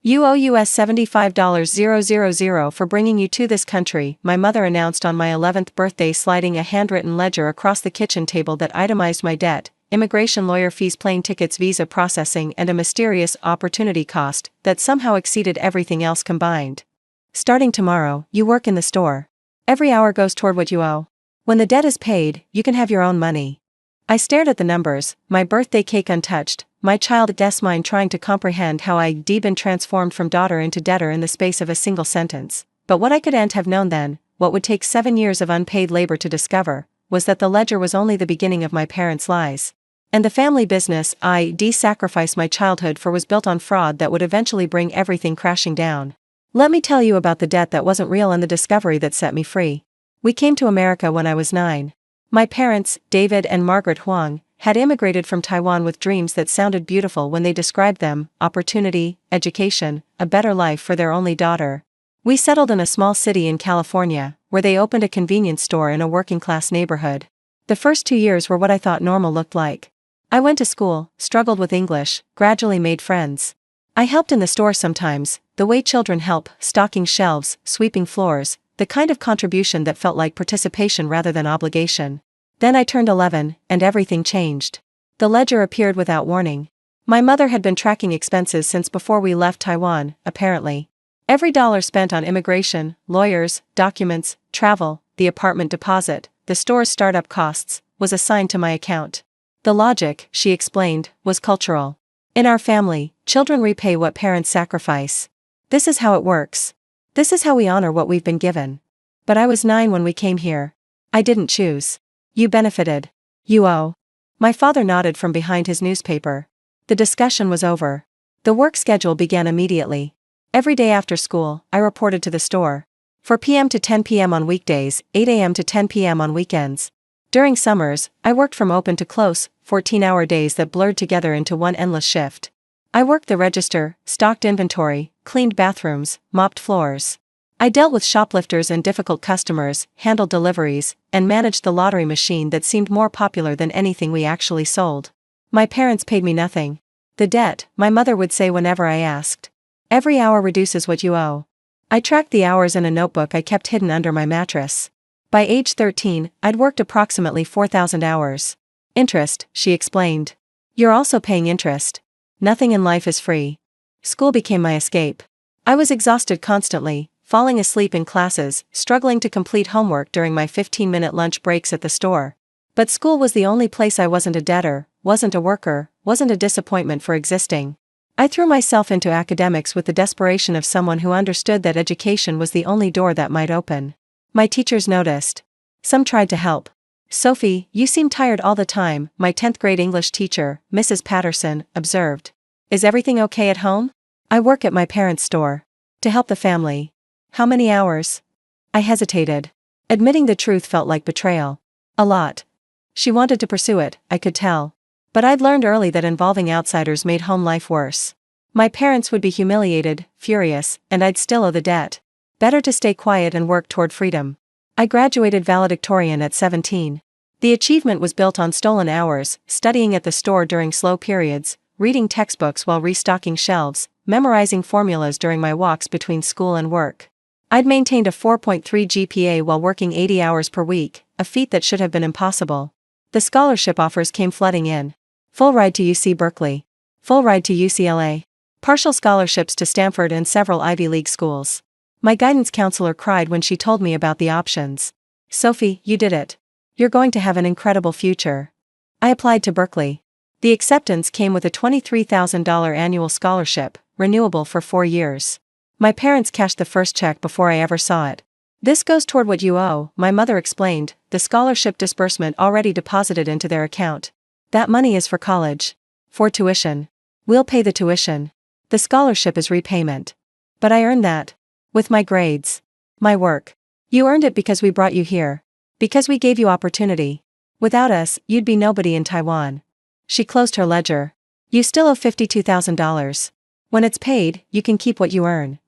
You owe US $75,000 for bringing you to this country, my mother announced on my 11th birthday, sliding a handwritten ledger across the kitchen table that itemized my debt, immigration lawyer fees, plane tickets, visa processing, and a mysterious opportunity cost that somehow exceeded everything else combined. Starting tomorrow, you work in the store. Every hour goes toward what you owe. When the debt is paid, you can have your own money. I stared at the numbers, my birthday cake untouched, my child's mind trying to comprehend how I'd been transformed from daughter into debtor in the space of a single sentence. But what I couldn't have known then, what would take 7 years of unpaid labor to discover, was that the ledger was only the beginning of my parents' lies. And the family business I'd sacrificed my childhood for was built on fraud that would eventually bring everything crashing down. Let me tell you about the debt that wasn't real and the discovery that set me free. We came to America when I was 9. My parents, David and Margaret Huang, had immigrated from Taiwan with dreams that sounded beautiful when they described them: opportunity, education, a better life for their only daughter. We settled in a small city in California, where they opened a convenience store in a working-class neighborhood. The first 2 years were what I thought normal looked like. I went to school, struggled with English, gradually made friends. I helped in the store sometimes, the way children help, stocking shelves, sweeping floors, the kind of contribution that felt like participation rather than obligation. Then I turned 11, and everything changed. The ledger appeared without warning. My mother had been tracking expenses since before we left Taiwan, apparently. Every dollar spent on immigration, lawyers, documents, travel, the apartment deposit, the store's startup costs, was assigned to my account. The logic, she explained, was cultural. In our family, children repay what parents sacrifice. This is how it works. This is how we honor what we've been given. But I was 9 when we came here. I didn't choose. You benefited. You owe. My father nodded from behind his newspaper. The discussion was over. The work schedule began immediately. Every day after school, I reported to the store. 4 p.m. to 10 p.m. on weekdays, 8 a.m. to 10 p.m. on weekends. During summers, I worked from open to close, 14-hour days that blurred together into one endless shift. I worked the register, stocked inventory, cleaned bathrooms, mopped floors. I dealt with shoplifters and difficult customers, handled deliveries, and managed the lottery machine that seemed more popular than anything we actually sold. My parents paid me nothing. The debt, my mother would say whenever I asked. Every hour reduces what you owe. I tracked the hours in a notebook I kept hidden under my mattress. By age 13, I'd worked approximately 4,000 hours. Interest, she explained. You're also paying interest. Nothing in life is free. School became my escape. I was exhausted constantly, falling asleep in classes, struggling to complete homework during my 15-minute lunch breaks at the store. But school was the only place I wasn't a debtor, wasn't a worker, wasn't a disappointment for existing. I threw myself into academics with the desperation of someone who understood that education was the only door that might open. My teachers noticed. Some tried to help. Sophie, you seem tired all the time, my 10th grade English teacher, Mrs. Patterson, observed. Is everything okay at home? I work at my parents' store. To help the family. How many hours? I hesitated. Admitting the truth felt like betrayal. A lot. She wanted to pursue it, I could tell. But I'd learned early that involving outsiders made home life worse. My parents would be humiliated, furious, and I'd still owe the debt. Better to stay quiet and work toward freedom. I graduated valedictorian at 17. The achievement was built on stolen hours, studying at the store during slow periods, reading textbooks while restocking shelves, memorizing formulas during my walks between school and work. I'd maintained a 4.3 GPA while working 80 hours per week, a feat that should have been impossible. The scholarship offers came flooding in. Full ride to UC Berkeley. Full ride to UCLA. Partial scholarships to Stanford and several Ivy League schools. My guidance counselor cried when she told me about the options. Sophie, you did it. You're going to have an incredible future. I applied to Berkeley. The acceptance came with a $23,000 annual scholarship, renewable for 4 years. My parents cashed the first check before I ever saw it. This goes toward what you owe, my mother explained, the scholarship disbursement already deposited into their account. That money is for college. For tuition. We'll pay the tuition. The scholarship is repayment. But I earned that. With my grades. My work. You earned it because we brought you here. Because we gave you opportunity. Without us, you'd be nobody in Taiwan. She closed her ledger. You still owe $52,000. When it's paid, you can keep what you earn.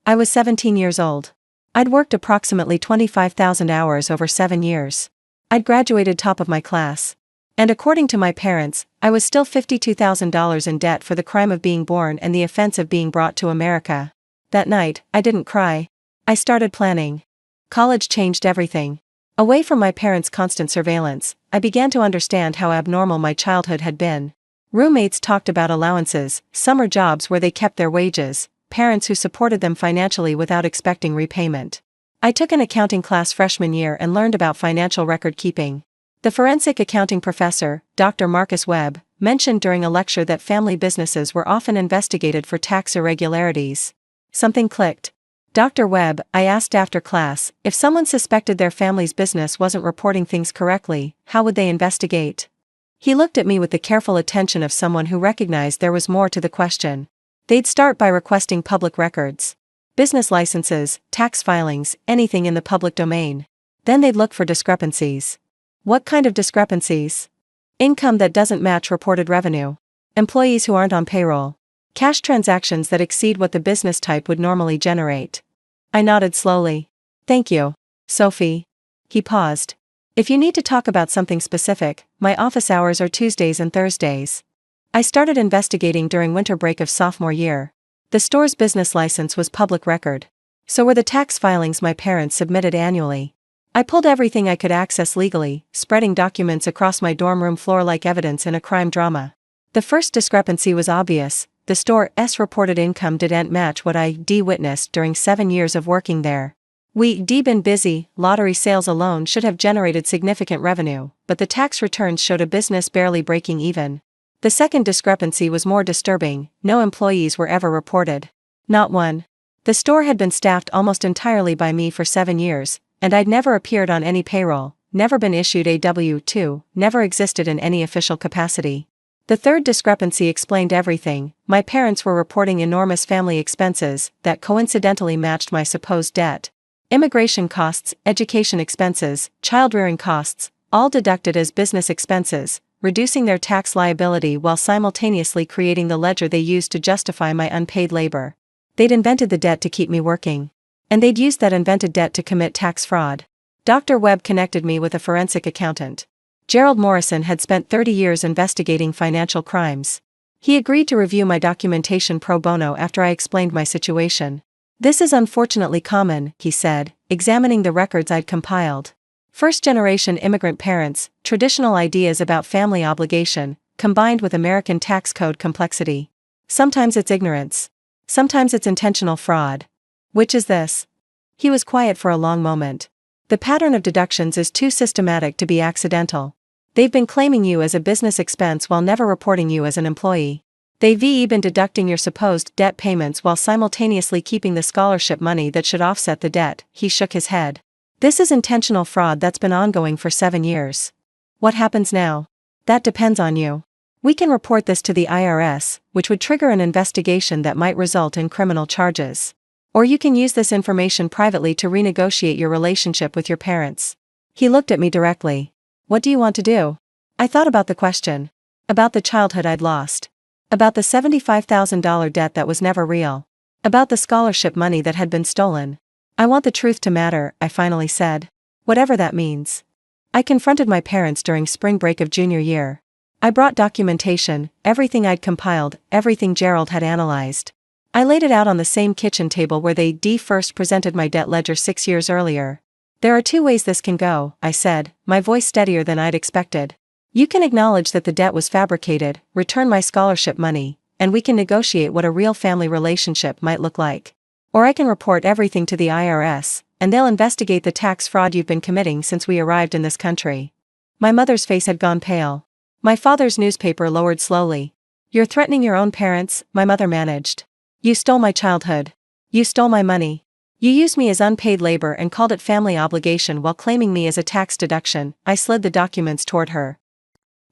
I was 17 years old. I'd worked approximately 25,000 hours over 7 years. I'd graduated top of my class. And according to my parents, I was still $52,000 in debt for the crime of being born and the offense of being brought to America. That night, I didn't cry. I started planning. College changed everything. Away from my parents' constant surveillance, I began to understand how abnormal my childhood had been. Roommates talked about allowances, summer jobs where they kept their wages, parents who supported them financially without expecting repayment. I took an accounting class freshman year and learned about financial record keeping. The forensic accounting professor, Dr. Marcus Webb, mentioned during a lecture that family businesses were often investigated for tax irregularities. Something clicked. Dr. Webb, I asked after class, if someone suspected their family's business wasn't reporting things correctly, how would they investigate? He looked at me with the careful attention of someone who recognized there was more to the question. They'd start by requesting public records. Business licenses, tax filings, anything in the public domain. Then they'd look for discrepancies. What kind of discrepancies? Income that doesn't match reported revenue. Employees who aren't on payroll. Cash transactions that exceed what the business type would normally generate. I nodded slowly. Thank you, Sophie. He paused. If you need to talk about something specific, my office hours are Tuesdays and Thursdays. I started investigating during winter break of sophomore year. The store's business license was public record. So were the tax filings my parents submitted annually. I pulled everything I could access legally, spreading documents across my dorm room floor like evidence in a crime drama. The first discrepancy was obvious. The store's reported income didn't match what I'd witnessed during 7 years of working there. We'd been busy, lottery sales alone should have generated significant revenue, but the tax returns showed a business barely breaking even. The second discrepancy was more disturbing. No employees were ever reported. Not one. The store had been staffed almost entirely by me for 7 years, and I'd never appeared on any payroll, never been issued a W-2, never existed in any official capacity. The third discrepancy explained everything. My parents were reporting enormous family expenses that coincidentally matched my supposed debt. Immigration costs, education expenses, child-rearing costs, all deducted as business expenses, reducing their tax liability while simultaneously creating the ledger they used to justify my unpaid labor. They'd invented the debt to keep me working. And they'd used that invented debt to commit tax fraud. Dr. Webb connected me with a forensic accountant. Gerald Morrison had spent 30 years investigating financial crimes. He agreed to review my documentation pro bono after I explained my situation. This is unfortunately common, he said, examining the records I'd compiled. First-generation immigrant parents, traditional ideas about family obligation, combined with American tax code complexity. Sometimes it's ignorance. Sometimes it's intentional fraud. Which is this? He was quiet for a long moment. The pattern of deductions is too systematic to be accidental. They've been claiming you as a business expense while never reporting you as an employee. They've been deducting your supposed debt payments while simultaneously keeping the scholarship money that should offset the debt. He shook his head. This is intentional fraud that's been ongoing for 7 years. What happens now? That depends on you. We can report this to the IRS, which would trigger an investigation that might result in criminal charges. Or you can use this information privately to renegotiate your relationship with your parents. He looked at me directly. What do you want to do? I thought about the question. About the childhood I'd lost. About the $75,000 debt that was never real. About the scholarship money that had been stolen. I want the truth to matter, I finally said. Whatever that means. I confronted my parents during spring break of junior year. I brought documentation, everything I'd compiled, everything Gerald had analyzed. I laid it out on the same kitchen table where they first presented my debt ledger 6 years earlier. There are 2 ways this can go, I said, my voice steadier than I'd expected. You can acknowledge that the debt was fabricated, return my scholarship money, and we can negotiate what a real family relationship might look like. Or I can report everything to the IRS, and they'll investigate the tax fraud you've been committing since we arrived in this country. My mother's face had gone pale. My father's newspaper lowered slowly. You're threatening your own parents, my mother managed. You stole my childhood. You stole my money. You used me as unpaid labor and called it family obligation while claiming me as a tax deduction. I slid the documents toward her.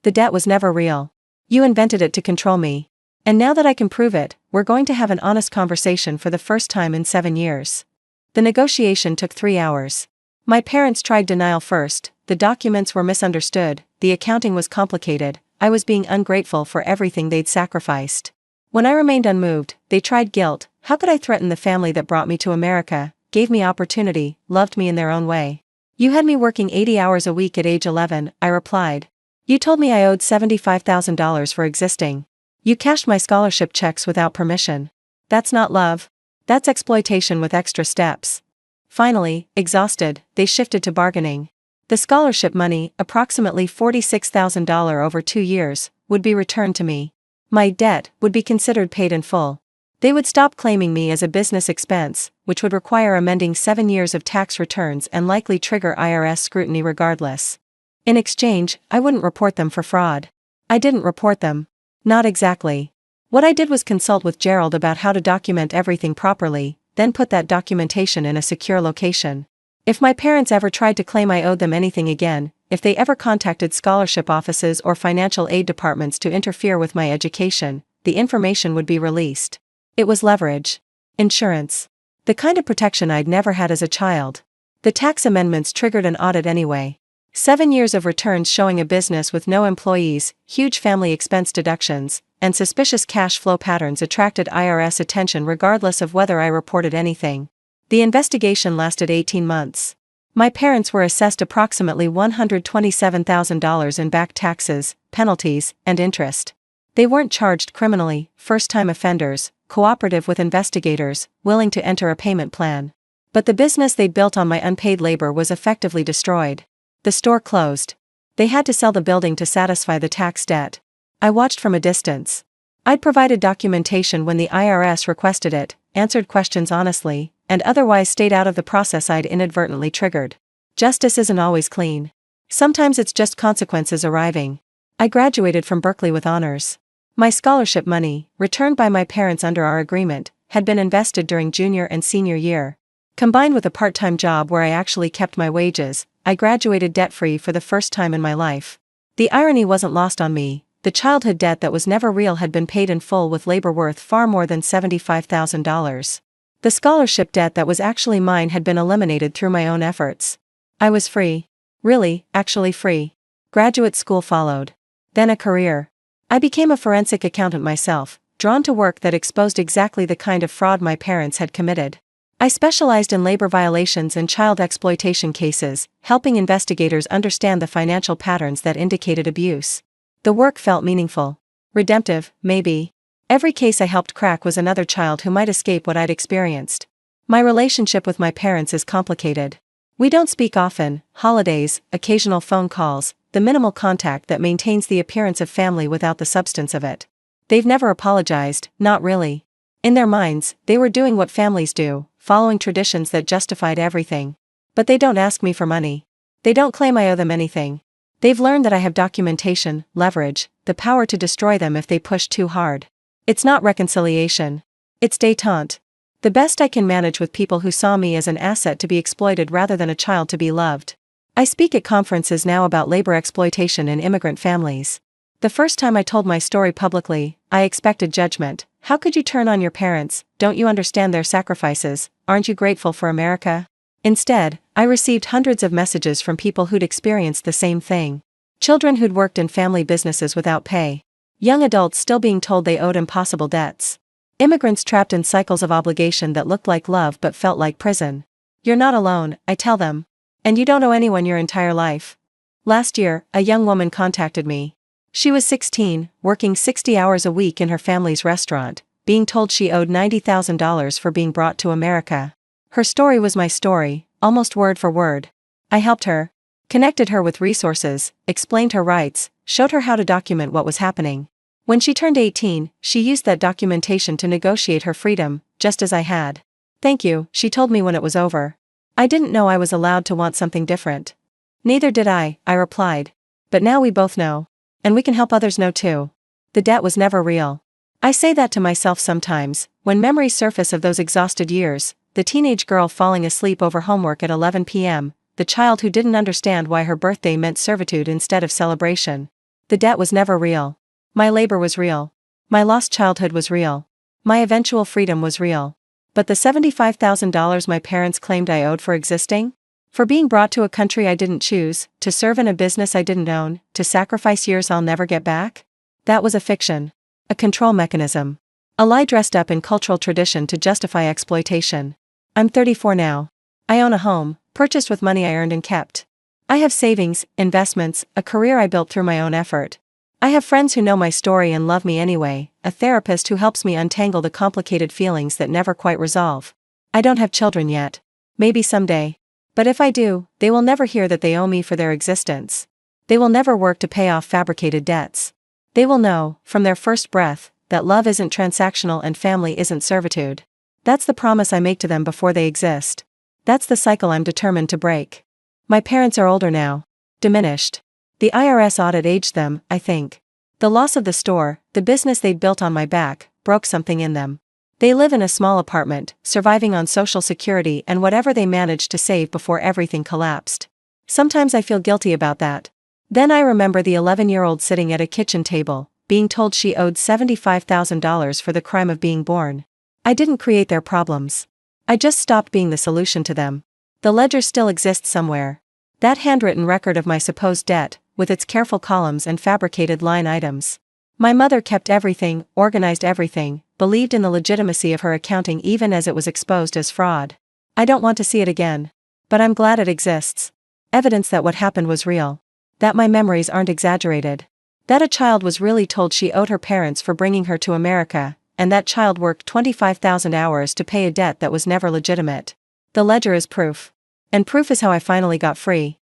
The debt was never real. You invented it to control me. And now that I can prove it, we're going to have an honest conversation for the first time in 7 years. The negotiation took 3 hours. My parents tried denial first, the documents were misunderstood, the accounting was complicated, I was being ungrateful for everything they'd sacrificed. When I remained unmoved, they tried guilt. How could I threaten the family that brought me to America, gave me opportunity, loved me in their own way? You had me working 80 hours a week at age 11, I replied. You told me I owed $75,000 for existing. You cashed my scholarship checks without permission. That's not love. That's exploitation with extra steps. Finally, exhausted, they shifted to bargaining. The scholarship money, approximately $46,000 over 2 years, would be returned to me. My debt would be considered paid in full. They would stop claiming me as a business expense, which would require amending 7 years of tax returns and likely trigger IRS scrutiny regardless. In exchange, I wouldn't report them for fraud. I didn't report them. Not exactly. What I did was consult with Gerald about how to document everything properly, then put that documentation in a secure location. If my parents ever tried to claim I owed them anything again, if they ever contacted scholarship offices or financial aid departments to interfere with my education, the information would be released. It was leverage. Insurance. The kind of protection I'd never had as a child. The tax amendments triggered an audit anyway. 7 years of returns showing a business with no employees, huge family expense deductions, and suspicious cash flow patterns attracted IRS attention regardless of whether I reported anything. The investigation lasted 18 months. My parents were assessed approximately $127,000 in back taxes, penalties, and interest. They weren't charged criminally, first-time offenders, cooperative with investigators, willing to enter a payment plan. But the business they'd built on my unpaid labor was effectively destroyed. The store closed. They had to sell the building to satisfy the tax debt. I watched from a distance. I'd provided documentation when the IRS requested it, answered questions honestly, and otherwise stayed out of the process I'd inadvertently triggered. Justice isn't always clean. Sometimes it's just consequences arriving. I graduated from Berkeley with honors. My scholarship money, returned by my parents under our agreement, had been invested during junior and senior year. Combined with a part-time job where I actually kept my wages, I graduated debt-free for the first time in my life. The irony wasn't lost on me. The childhood debt that was never real had been paid in full with labor worth far more than $75,000. The scholarship debt that was actually mine had been eliminated through my own efforts. I was free. Really, actually free. Graduate school followed. Then a career. I became a forensic accountant myself, drawn to work that exposed exactly the kind of fraud my parents had committed. I specialized in labor violations and child exploitation cases, helping investigators understand the financial patterns that indicated abuse. The work felt meaningful. Redemptive, maybe. Every case I helped crack was another child who might escape what I'd experienced. My relationship with my parents is complicated. We don't speak often, holidays, occasional phone calls, the minimal contact that maintains the appearance of family without the substance of it. They've never apologized, not really. In their minds, they were doing what families do, following traditions that justified everything. But they don't ask me for money. They don't claim I owe them anything. They've learned that I have documentation, leverage, the power to destroy them if they push too hard. It's not reconciliation. It's détente. The best I can manage with people who saw me as an asset to be exploited rather than a child to be loved. I speak at conferences now about labor exploitation in immigrant families. The first time I told my story publicly, I expected judgment. How could you turn on your parents? Don't you understand their sacrifices? Aren't you grateful for America? Instead, I received hundreds of messages from people who'd experienced the same thing. Children who'd worked in family businesses without pay. Young adults still being told they owed impossible debts. Immigrants trapped in cycles of obligation that looked like love but felt like prison. You're not alone, I tell them. And you don't owe anyone your entire life. Last year, a young woman contacted me. She was 16, working 60 hours a week in her family's restaurant, being told she owed $90,000 for being brought to America. Her story was my story, almost word for word. I helped her, connected her with resources, explained her rights, showed her how to document what was happening. When she turned 18, she used that documentation to negotiate her freedom, just as I had. Thank you, she told me when it was over. I didn't know I was allowed to want something different. Neither did I replied. But now we both know. And we can help others know too. The debt was never real. I say that to myself sometimes, when memories surface of those exhausted years, the teenage girl falling asleep over homework at 11 p.m., the child who didn't understand why her birthday meant servitude instead of celebration. The debt was never real. My labor was real. My lost childhood was real. My eventual freedom was real. But the $75,000 my parents claimed I owed for existing? For being brought to a country I didn't choose, to serve in a business I didn't own, to sacrifice years I'll never get back? That was a fiction. A control mechanism. A lie dressed up in cultural tradition to justify exploitation. I'm 34 now. I own a home, purchased with money I earned and kept. I have savings, investments, a career I built through my own effort. I have friends who know my story and love me anyway, a therapist who helps me untangle the complicated feelings that never quite resolve. I don't have children yet. Maybe someday. But if I do, they will never hear that they owe me for their existence. They will never work to pay off fabricated debts. They will know, from their first breath, that love isn't transactional and family isn't servitude. That's the promise I make to them before they exist. That's the cycle I'm determined to break. My parents are older now. Diminished. The IRS audit aged them, I think. The loss of the store, the business they'd built on my back, broke something in them. They live in a small apartment, surviving on Social Security and whatever they managed to save before everything collapsed. Sometimes I feel guilty about that. Then I remember the 11-year-old sitting at a kitchen table, being told she owed $75,000 for the crime of being born. I didn't create their problems. I just stopped being the solution to them. The ledger still exists somewhere. That handwritten record of my supposed debt, with its careful columns and fabricated line items. My mother kept everything, organized everything, believed in the legitimacy of her accounting even as it was exposed as fraud. I don't want to see it again. But I'm glad it exists. Evidence that what happened was real. That my memories aren't exaggerated. That a child was really told she owed her parents for bringing her to America, and that child worked 25,000 hours to pay a debt that was never legitimate. The ledger is proof. And proof is how I finally got free.